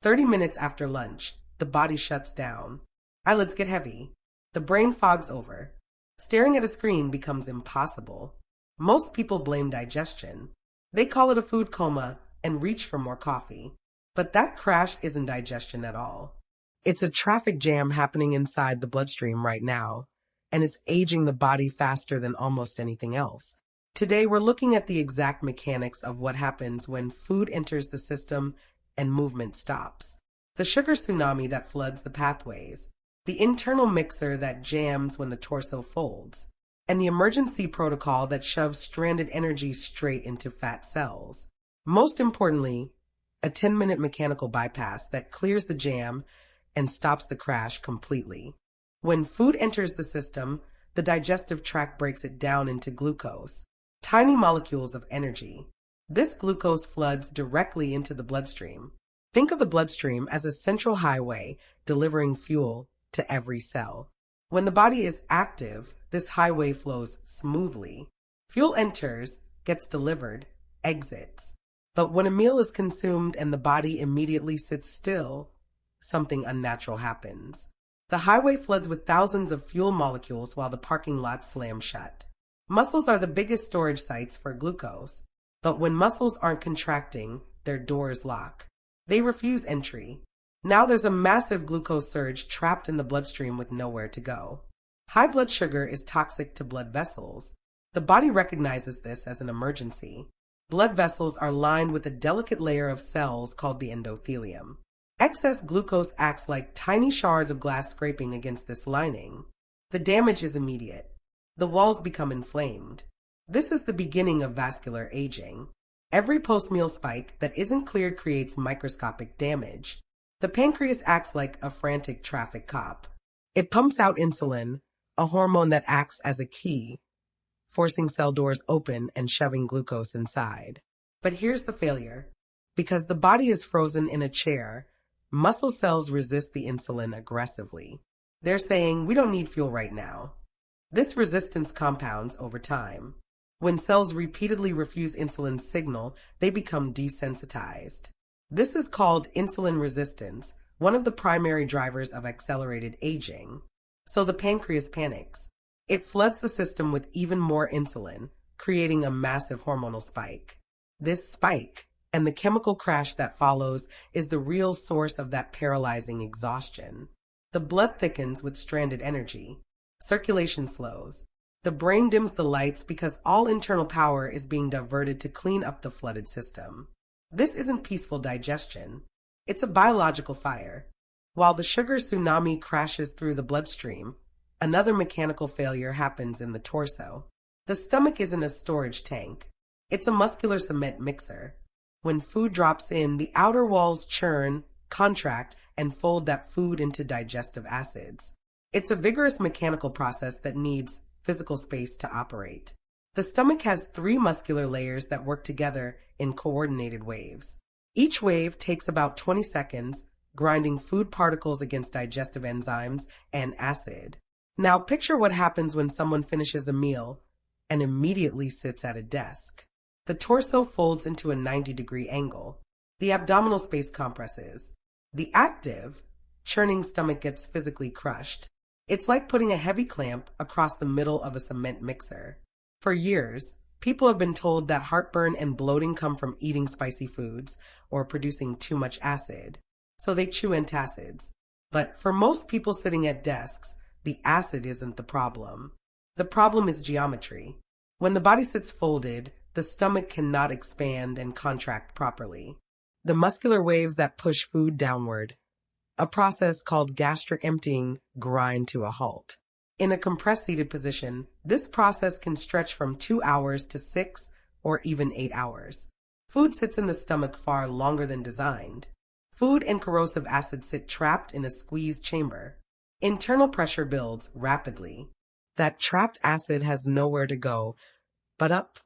30 minutes after lunch, the body shuts down. Eyelids get heavy. The brain fogs over. Staring at a screen becomes impossible. Most people blame digestion. They call it a food coma and reach for more coffee. But that crash isn't digestion at all. It's a traffic jam happening inside the bloodstream right now, and it's aging the body faster than almost anything else. Today, we're looking at the exact mechanics of what happens when food enters the system and movement stops. The sugar tsunami that floods the pathways, the internal mixer that jams when the torso folds, and the emergency protocol that shoves stranded energy straight into fat cells. Most importantly, a 10-minute mechanical bypass that clears the jam and stops the crash completely. When food enters the system, the digestive tract breaks it down into glucose, tiny molecules of energy. This glucose floods directly into the bloodstream. Think of the bloodstream as a central highway delivering fuel to every cell. When the body is active, this highway flows smoothly. Fuel enters, gets delivered, exits. But when a meal is consumed and the body immediately sits still, something unnatural happens. The highway floods with thousands of fuel molecules while the parking lot slams shut. Muscles are the biggest storage sites for glucose, but when muscles aren't contracting, their doors lock. They refuse entry. Now there's a massive glucose surge trapped in the bloodstream with nowhere to go. High blood sugar is toxic to blood vessels. The body recognizes this as an emergency. Blood vessels are lined with a delicate layer of cells called the endothelium. Excess glucose acts like tiny shards of glass scraping against this lining. The damage is immediate. The walls become inflamed. This is the beginning of vascular aging. Every post-meal spike that isn't cleared creates microscopic damage. The pancreas acts like a frantic traffic cop. It pumps out insulin, a hormone that acts as a key, forcing cell doors open and shoving glucose inside. But here's the failure. Because the body is frozen in a chair, muscle cells resist the insulin aggressively. They're saying, we don't need fuel right now. This resistance compounds over time. When cells repeatedly refuse insulin's signal, they become desensitized. This is called insulin resistance, one of the primary drivers of accelerated aging. So the pancreas panics. It floods the system with even more insulin, creating a massive hormonal spike. This spike, and the chemical crash that follows, is the real source of that paralyzing exhaustion. The blood thickens with stranded energy. Circulation slows. The brain dims the lights because all internal power is being diverted to clean up the flooded system. This isn't peaceful digestion. It's a biological fire. While the sugar tsunami crashes through the bloodstream, another mechanical failure happens in the torso. The stomach isn't a storage tank. It's a muscular cement mixer. When food drops in, the outer walls churn, contract, and fold that food into digestive acids. It's a vigorous mechanical process that needs physical space to operate. The stomach has 3 muscular layers that work together in coordinated waves. Each wave takes about 20 seconds, grinding food particles against digestive enzymes and acid. Now picture what happens when someone finishes a meal and immediately sits at a desk. The torso folds into a 90-degree angle. The abdominal space compresses. The active, churning stomach gets physically crushed. It's like putting a heavy clamp across the middle of a cement mixer. For years, people have been told that heartburn and bloating come from eating spicy foods or producing too much acid, so they chew antacids. But for most people sitting at desks, the acid isn't the problem. The problem is geometry. When the body sits folded, the stomach cannot expand and contract properly. The muscular waves that push food downward, a process called gastric emptying, grind to a halt. In a compressed seated position, this process can stretch from 2 hours to 6 or even 8 hours. Food sits in the stomach far longer than designed. Food and corrosive acid sit trapped in a squeezed chamber. Internal pressure builds rapidly. That trapped acid has nowhere to go but up,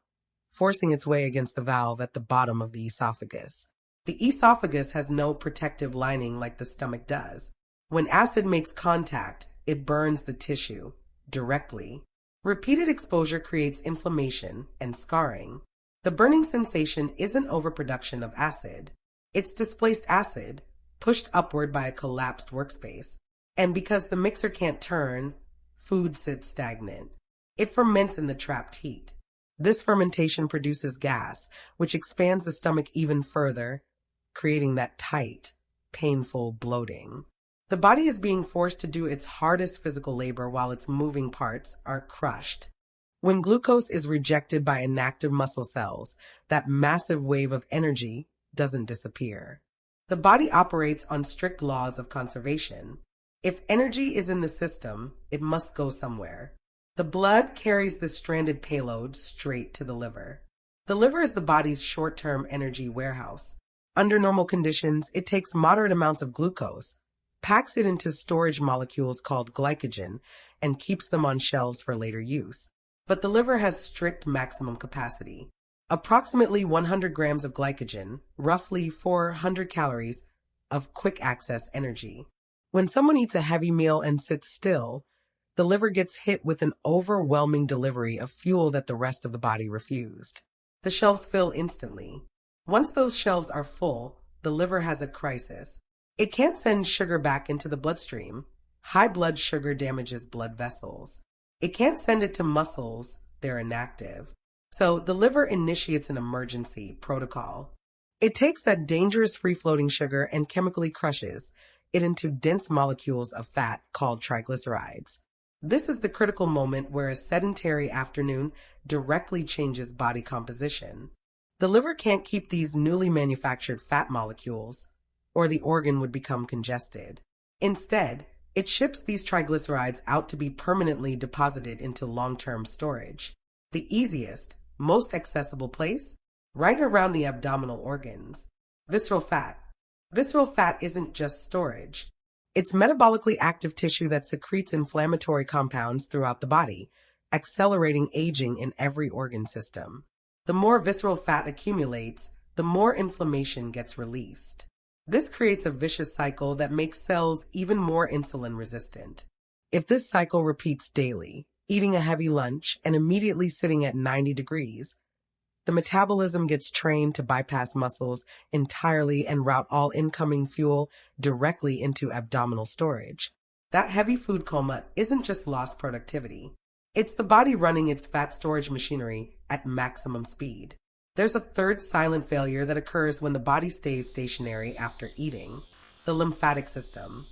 forcing its way against the valve at the bottom of the esophagus. The esophagus has no protective lining like the stomach does. When acid makes contact, it burns the tissue directly. Repeated exposure creates inflammation and scarring. The burning sensation isn't overproduction of acid. It's displaced acid, pushed upward by a collapsed workspace. And because the mixer can't turn, food sits stagnant. It ferments in the trapped heat. This fermentation produces gas, which expands the stomach even further, creating that tight, painful bloating. The body is being forced to do its hardest physical labor while its moving parts are crushed. When glucose is rejected by inactive muscle cells, that massive wave of energy doesn't disappear. The body operates on strict laws of conservation. If energy is in the system, it must go somewhere. The blood carries the stranded payload straight to the liver. The liver is the body's short-term energy warehouse. Under normal conditions, it takes moderate amounts of glucose, packs it into storage molecules called glycogen, and keeps them on shelves for later use. But the liver has strict maximum capacity. Approximately 100 grams of glycogen, roughly 400 calories of quick access energy. When someone eats a heavy meal and sits still, the liver gets hit with an overwhelming delivery of fuel that the rest of the body refused. The shelves fill instantly. Once those shelves are full, the liver has a crisis. It can't send sugar back into the bloodstream. High blood sugar damages blood vessels. It can't send it to muscles, they're inactive. So the liver initiates an emergency protocol. It takes that dangerous free-floating sugar and chemically crushes it into dense molecules of fat called triglycerides. This is the critical moment where a sedentary afternoon directly changes body composition. The liver can't keep these newly manufactured fat molecules, or the organ would become congested. Instead, it ships these triglycerides out to be permanently deposited into long-term storage. The easiest, most accessible place? Right around the abdominal organs. Visceral fat. Visceral fat isn't just storage. It's metabolically active tissue that secretes inflammatory compounds throughout the body, accelerating aging in every organ system. The more visceral fat accumulates, the more inflammation gets released. This creates a vicious cycle that makes cells even more insulin resistant. If this cycle repeats daily, eating a heavy lunch and immediately sitting at 90 degrees, the metabolism gets trained to bypass muscles entirely and route all incoming fuel directly into abdominal storage. That heavy food coma isn't just lost productivity. It's the body running its fat storage machinery at maximum speed. There's a third silent failure that occurs when the body stays stationary after eating: the lymphatic system.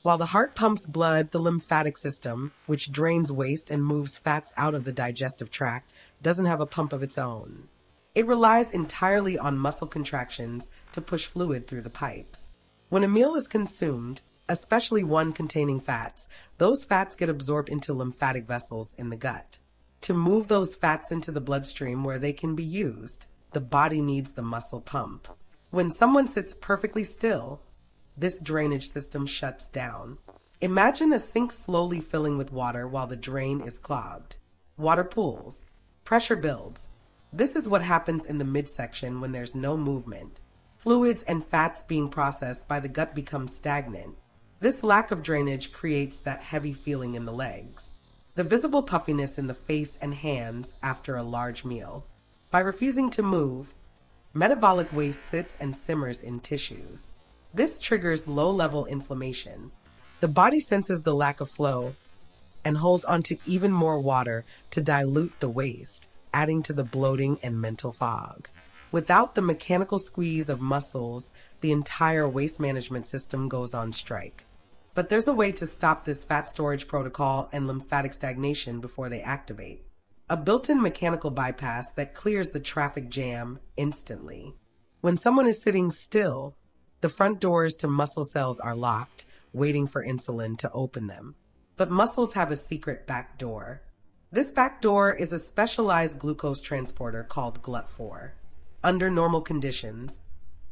While the heart pumps blood, the lymphatic system, which drains waste and moves fats out of the digestive tract, doesn't have a pump of its own. It relies entirely on muscle contractions to push fluid through the pipes. When a meal is consumed, especially one containing fats, those fats get absorbed into lymphatic vessels in the gut. To move those fats into the bloodstream where they can be used, the body needs the muscle pump. When someone sits perfectly still, this drainage system shuts down. Imagine a sink slowly filling with water while the drain is clogged. Water pools. Pressure builds. This is what happens in the midsection when there's no movement. Fluids and fats being processed by the gut become stagnant. This lack of drainage creates that heavy feeling in the legs. The visible puffiness in the face and hands after a large meal. By refusing to move, metabolic waste sits and simmers in tissues. This triggers low-level inflammation. The body senses the lack of flow and holds onto even more water to dilute the waste, adding to the bloating and mental fog. Without the mechanical squeeze of muscles, the entire waste management system goes on strike. But there's a way to stop this fat storage protocol and lymphatic stagnation before they activate. A built-in mechanical bypass that clears the traffic jam instantly. When someone is sitting still, the front doors to muscle cells are locked, waiting for insulin to open them. But muscles have a secret back door. This back door is a specialized glucose transporter called GLUT4. Under normal conditions,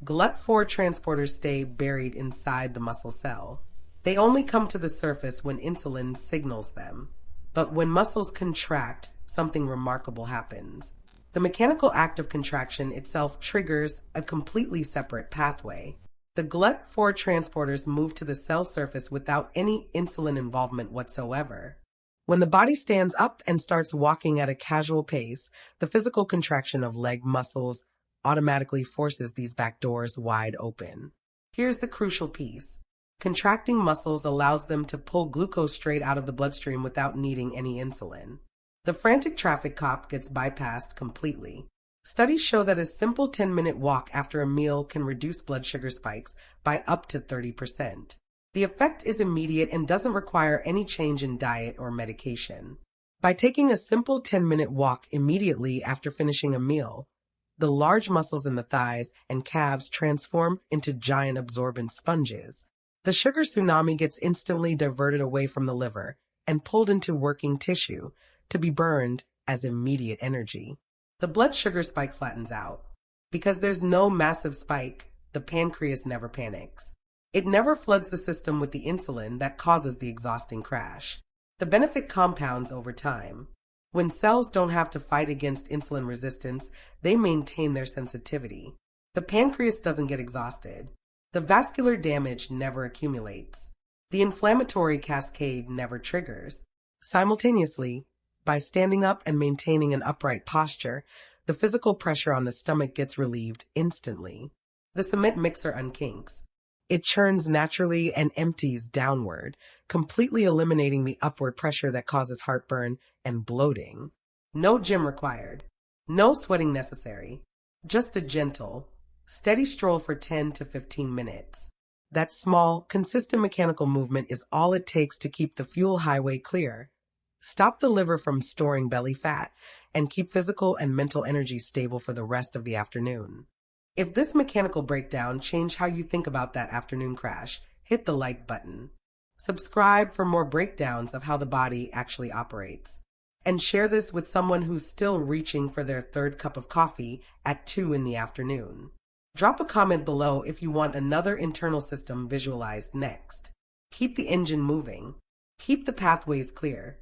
GLUT4 transporters stay buried inside the muscle cell. They only come to the surface when insulin signals them. But when muscles contract, something remarkable happens. The mechanical act of contraction itself triggers a completely separate pathway. The GLUT4 transporters move to the cell surface without any insulin involvement whatsoever. When the body stands up and starts walking at a casual pace, the physical contraction of leg muscles automatically forces these back doors wide open. Here's the crucial piece. Contracting muscles allows them to pull glucose straight out of the bloodstream without needing any insulin. The frantic traffic cop gets bypassed completely. Studies show that a simple 10-minute walk after a meal can reduce blood sugar spikes by up to 30%. The effect is immediate and doesn't require any change in diet or medication. By taking a simple 10-minute walk immediately after finishing a meal, the large muscles in the thighs and calves transform into giant absorbent sponges. The sugar tsunami gets instantly diverted away from the liver and pulled into working tissue to be burned as immediate energy. The blood sugar spike flattens out. Because there's no massive spike, the pancreas never panics. It never floods the system with the insulin that causes the exhausting crash. The benefit compounds over time. When cells don't have to fight against insulin resistance, they maintain their sensitivity. The pancreas doesn't get exhausted. The vascular damage never accumulates. The inflammatory cascade never triggers. Simultaneously, by standing up and maintaining an upright posture, the physical pressure on the stomach gets relieved instantly. The cement mixer unkinks. It churns naturally and empties downward, completely eliminating the upward pressure that causes heartburn and bloating. No gym required. No sweating necessary. Just a gentle, steady stroll for 10 to 15 minutes. That small, consistent mechanical movement is all it takes to keep the fuel highway clear, stop the liver from storing belly fat, and keep physical and mental energy stable for the rest of the afternoon. If this mechanical breakdown changed how you think about that afternoon crash, hit the like button. Subscribe for more breakdowns of how the body actually operates. And share this with someone who's still reaching for their third cup of coffee at 2 in the afternoon. Drop a comment below if you want another internal system visualized next. Keep the engine moving. Keep the pathways clear.